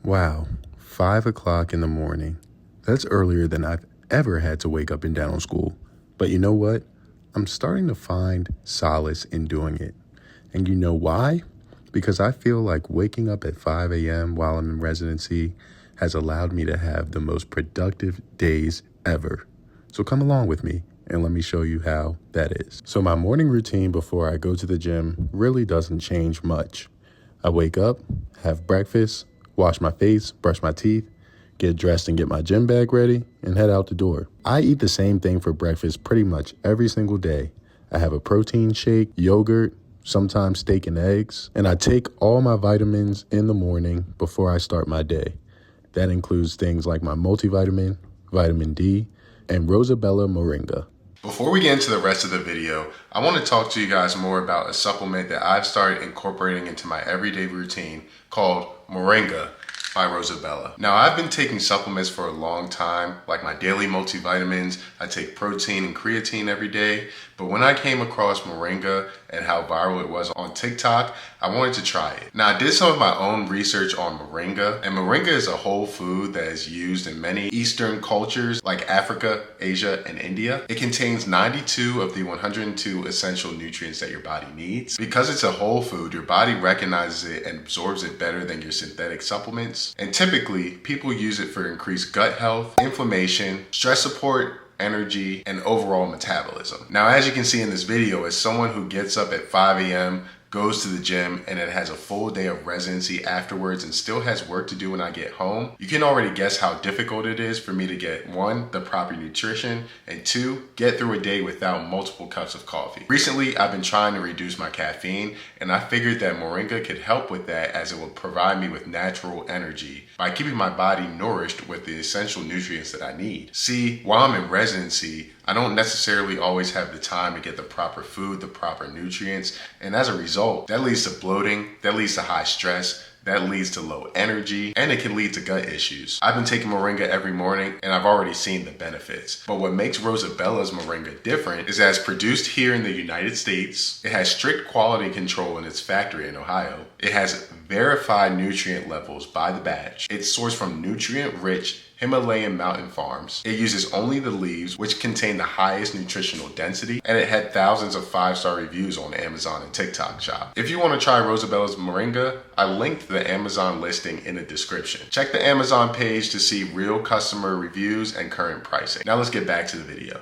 Wow, 5 o'clock in the morning. That's earlier than I've ever had to wake up in dental school. But you know what? I'm starting to find solace in doing it. And you know why? Because I feel like waking up at 5 a.m. while I'm in residency has allowed me to have the most productive days ever. So come along with me and let me show you how that is. So my morning routine before I go to the gym really doesn't change much. I wake up, have breakfast, wash my face, brush my teeth, get dressed and get my gym bag ready, and head out the door. I eat the same thing for breakfast pretty much every single day. I have a protein shake, yogurt, sometimes steak and eggs, and I take all my vitamins in the morning before I start my day. That includes things like my multivitamin, vitamin D, and Rosabella Moringa. Before we get into the rest of the video, I want to talk to you guys more about a supplement that I've started incorporating into my everyday routine called Moringa by Rosabella. Now, I've been taking supplements for a long time, like my daily multivitamins. I take protein and creatine every day, but when I came across Moringa and how viral it was on TikTok, I wanted to try it. Now, I did some of my own research on Moringa, and Moringa is a whole food that is used in many Eastern cultures like Africa, Asia, and India. It contains 92 of the 102 essential nutrients that your body needs. Because it's a whole food, your body recognizes it and absorbs it better than your synthetic supplements. And typically, people use it for increased gut health, inflammation, stress support, energy, and overall metabolism. Now, as you can see in this video, as someone who gets up at 5 a.m., goes to the gym, and then has a full day of residency afterwards and still has work to do when I get home, you can already guess how difficult it is for me to get, one, the proper nutrition, and two, get through a day without multiple cups of coffee. Recently, I've been trying to reduce my caffeine, and I figured that Moringa could help with that as it will provide me with natural energy by keeping my body nourished with the essential nutrients that I need. See, while I'm in residency, I don't necessarily always have the time to get the proper food, the proper nutrients, and as a result, that leads to bloating, that leads to high stress, that leads to low energy, and it can lead to gut issues. I've been taking Moringa every morning, and I've already seen the benefits. But what makes Rosabella's Moringa different is that it's produced here in the United States. It has strict quality control in its factory in Ohio. It has verified nutrient levels by the batch. It's sourced from nutrient-rich Himalayan mountain farms. It uses only the leaves, which contain the highest nutritional density, and it had thousands of 5-star reviews on Amazon and TikTok Shop. If you want to try Rosabella's Moringa, I linked the Amazon listing in the description. Check the Amazon page to see real customer reviews and current pricing. Now let's get back to the video.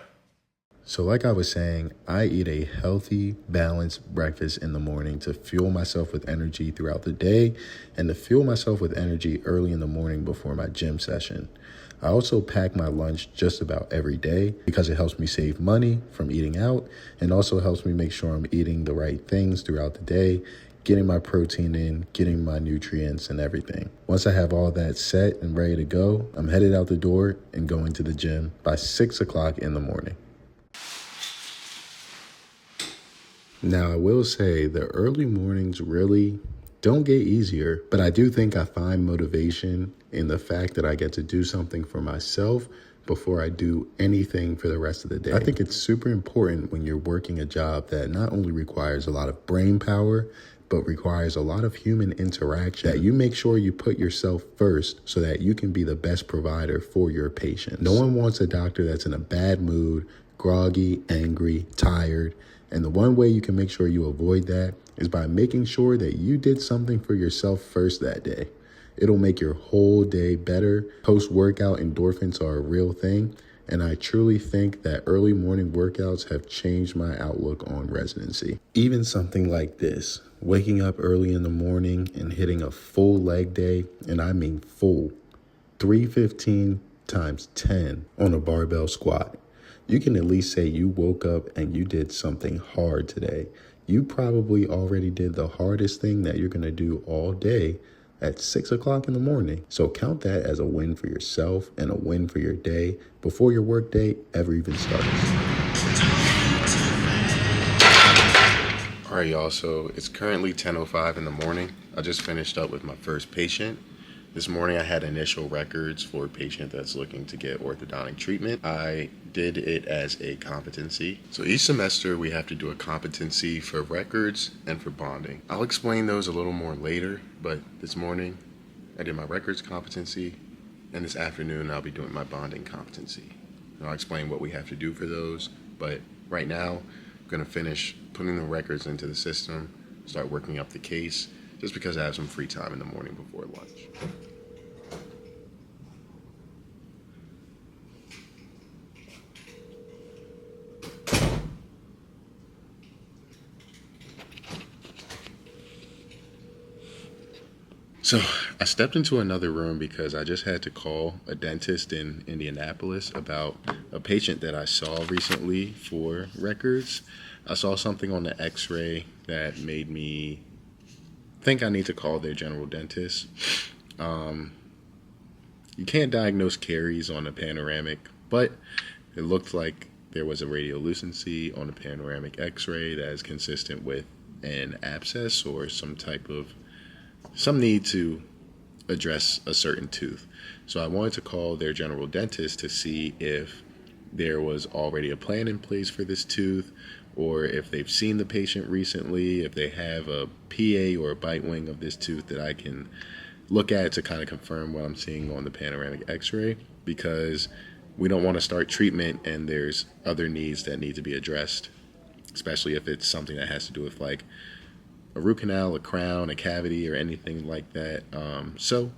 So like I was saying, I eat a healthy, balanced breakfast in the morning to fuel myself with energy throughout the day and to fuel myself with energy early in the morning before my gym session. I also pack my lunch just about every day because it helps me save money from eating out and also helps me make sure I'm eating the right things throughout the day, getting my protein in, getting my nutrients and everything. Once I have all that set and ready to go, I'm headed out the door and going to the gym by 6 o'clock in the morning. Now, I will say the early mornings really don't get easier, but I do think I find motivation in the fact that I get to do something for myself before I do anything for the rest of the day. I think it's super important when you're working a job that not only requires a lot of brain power, but requires a lot of human interaction, that you make sure you put yourself first so that you can be the best provider for your patients. No one wants a doctor that's in a bad mood, groggy, angry, tired. And the one way you can make sure you avoid that is by making sure that you did something for yourself first that day. It'll make your whole day better. Post-workout endorphins are a real thing. And I truly think that early morning workouts have changed my outlook on residency. Even something like this, waking up early in the morning and hitting a full leg day, and I mean full, 315 times 10 on a barbell squat. You can at least say you woke up and you did something hard today. You probably already did the hardest thing that you're going to do all day at 6 o'clock in the morning. So count that as a win for yourself and a win for your day before your work day ever even starts. All right, y'all, so it's currently 10:05 in the morning. I just finished up with my first patient. This morning I had initial records for a patient that's looking to get orthodontic treatment. I did it as a competency. So each semester we have to do a competency for records and for bonding. I'll explain those a little more later, but this morning I did my records competency, and this afternoon I'll be doing my bonding competency. And I'll explain what we have to do for those, but right now I'm going to finish putting the records into the system, start working up the case, just because I have some free time in the morning before lunch. So I stepped into another room because I just had to call a dentist in Indianapolis about a patient that I saw recently for records. I saw something on the x-ray that made me think I need to call their general dentist. You can't diagnose caries on a panoramic, but it looked like there was a radiolucency on a panoramic x-ray that is consistent with an abscess or some need to address a certain tooth. So I wanted to call their general dentist to see if there was already a plan in place for this tooth, or if they've seen the patient recently, if they have a PA or a bite wing of this tooth that I can look at to kind of confirm what I'm seeing on the panoramic x-ray, because we don't want to start treatment and there's other needs that need to be addressed, especially if it's something that has to do with like a root canal, a crown, a cavity, or anything like that. So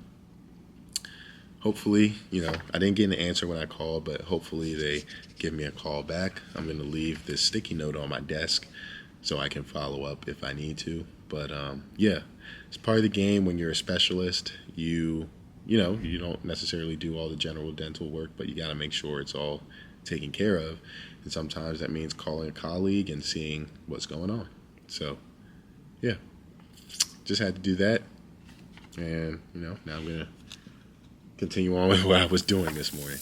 hopefully, I didn't get an answer when I called, but hopefully they give me a call back. I'm going to leave this sticky note on my desk so I can follow up if I need to. But yeah, it's part of the game when you're a specialist. You don't necessarily do all the general dental work, but you got to make sure it's all taken care of. And sometimes that means calling a colleague and seeing what's going on. So yeah, just had to do that. And, now I'm going to continue on with what I was doing this morning.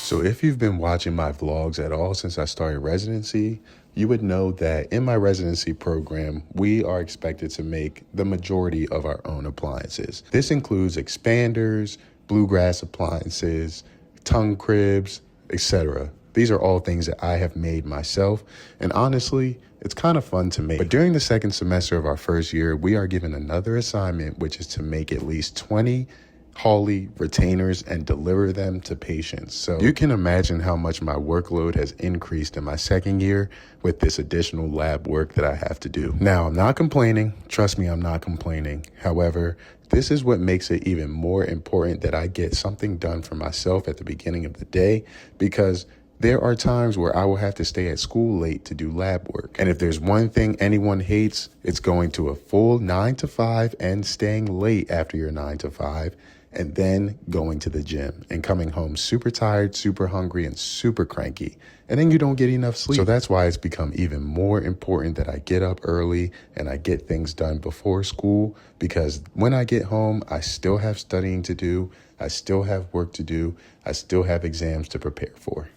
So if you've been watching my vlogs at all since I started residency, you would know that in my residency program, we are expected to make the majority of our own appliances. This includes expanders, bluegrass appliances, tongue cribs, etc. These are all things that I have made myself, and honestly, it's kind of fun to make. But during the second semester of our first year, we are given another assignment, which is to make at least 20 Hawley retainers and deliver them to patients. So you can imagine how much my workload has increased in my second year with this additional lab work that I have to do. Now, I'm not complaining. Trust me, I'm not complaining. However, this is what makes it even more important that I get something done for myself at the beginning of the day, because there are times where I will have to stay at school late to do lab work. And if there's one thing anyone hates, it's going to a full 9 to 5 and staying late after your 9 to 5 and then going to the gym and coming home super tired, super hungry, and super cranky. And then you don't get enough sleep. So that's why it's become even more important that I get up early and I get things done before school, because when I get home, I still have studying to do. I still have work to do. I still have exams to prepare for.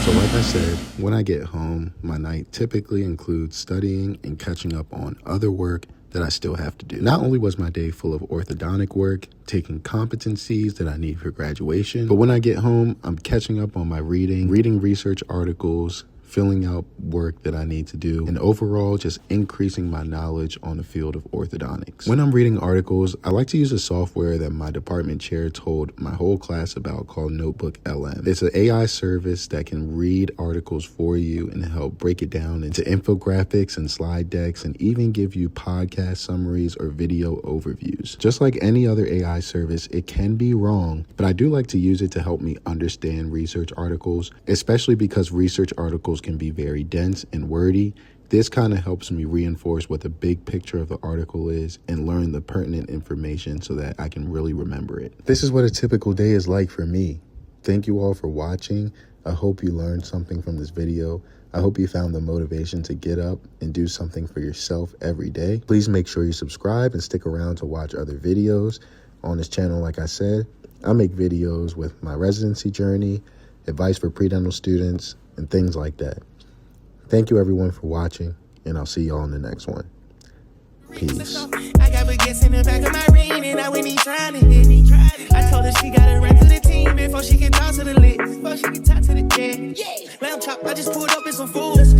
So like I said, when I get home, my night typically includes studying and catching up on other work that I still have to do. Not only was my day full of orthodontic work, taking competencies that I need for graduation, but when I get home, I'm catching up on my reading research articles, filling out work that I need to do, and overall just increasing my knowledge on the field of orthodontics. When I'm reading articles, I like to use a software that my department chair told my whole class about called Notebook LM. It's an AI service that can read articles for you and help break it down into infographics and slide decks, and even give you podcast summaries or video overviews. Just like any other AI service, it can be wrong, but I do like to use it to help me understand research articles, especially because research articles can be very dense and wordy. This kind of helps me reinforce what the big picture of the article is and learn the pertinent information so that I can really remember it. This is what a typical day is like for me. Thank you all for watching. I hope you learned something from this video. I hope you found the motivation to get up and do something for yourself every day. Please make sure you subscribe and stick around to watch other videos on this channel. Like I said, I make videos with my residency journey, advice for pre-dental students, and things like that. Thank you everyone for watching, and I'll see y'all in the next one. Peace. I got baguettes in the back of my ring, and I went trying to hit. I told her she got to run to the team. a bit before she can talk to the lit. Before she can talk to the dead. Yeah. Lamb chop, I just pulled up in some fools.